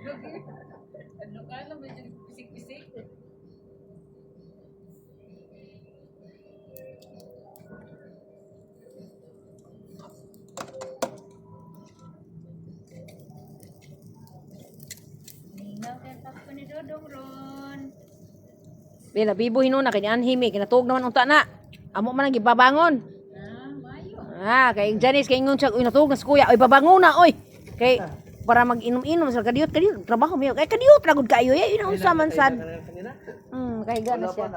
Ano ka lang, medyo pisik-pisik. Ningaw kay Pasko ni Dodong ron. Bila bibo hinuna kay anhimi kinatuog naman unta na. Amo man ang gibabangon. Mayo. Kay Janice kay ingon siya uy natuog na si kuya oy babangon na oy. Kay para mag-inom-inom sa kadiyot trabaho miyo kay kadiyot ragud kayo yun ang unsa man sad. Kay gana siya.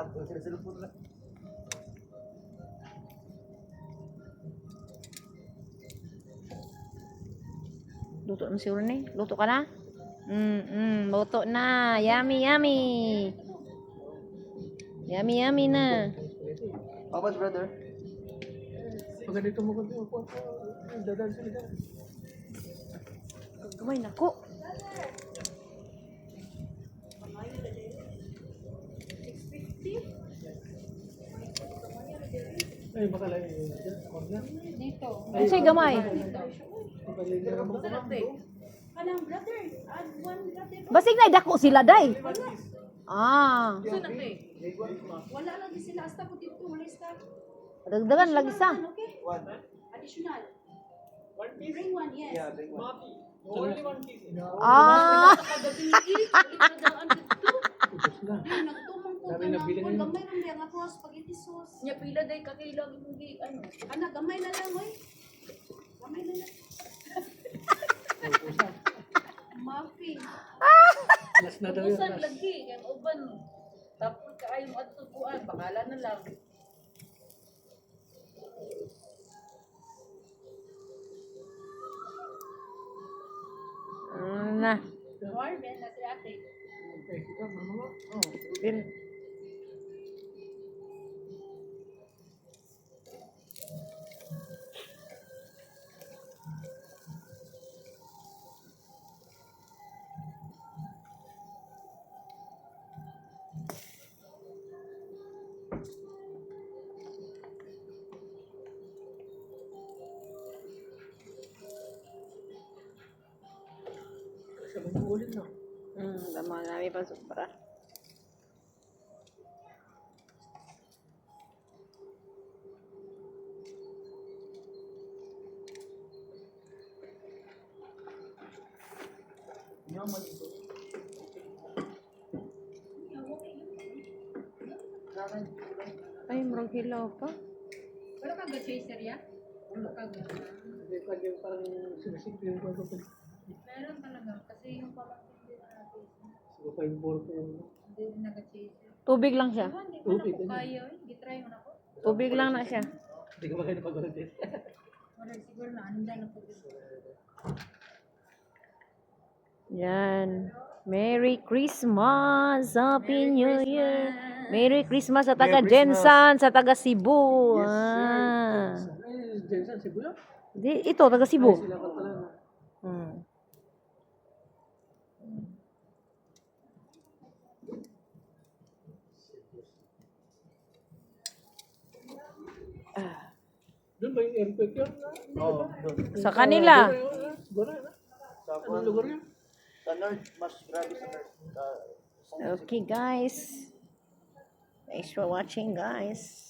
Luto na si Rene. Luto ka na? Luto na. Yummy, yummy. Yummy, yummy na. How much, brother? Pag ganito mo ko, dadaan sila. Kamay nako. Ay, baka lang yun. Dito. Unsay gamay? Kanang brother, add one brother. Basig na dako sila day. Saan na eh? Wala lagi sila hasta ko dito wala stock. Dagdagan lagi sa. Okay? One. Additional. One piece? Bring one, yes. Yeah, bring one. Mati. Only one piece. Kagabi pagdadaan dito. Ubus na. Ay, nagtumong ko Dami ka nabili na. ngayon. Gamay lang din ako spaghetti sauce. Nya pila day kakailang imong gi ano. Ana, gamay na lang, oy. Gamay na lang. Muffin. Last na daw yun. Ubusan last. lagi kay uban. Tapos kaayong adto kuan, bakala na lang. Na. More ben na si ate. Okay, ikaw, mama mo. Din. Sa mga ulit na. Tama namin pa sobra. Ay, murang hilaw pa. Wala kang chaser ya? Wala kang Hindi pa yung parang sinasimple yung kwento ko. meron talaga kasi yung pamangkin din natin. Siguro pa yung boro ko yung Hindi rin nag-chaser. Tubig lang siya. Ewan, di ko na ko kaya eh. Gitry mo na ko. Tubig lang na siya. Hindi ko ba kayo napag-ulit din. Wala siguro na anda na po. Yan. Merry Christmas! Happy New Year! Merry Christmas sa taga Merry Christmas. Jensan, sa taga Cebu. Yes, sir. Ay, Jensen, Cebu. Ito, taga Cebu. Sila ka pala na. Hmm. Doon ba yung airport yun? Oh, doon. Sa kanila. Siguro yun. Sa Anong lugar yun? Sa North, mas grabe sa North. Okay, guys. Thanks for watching, guys.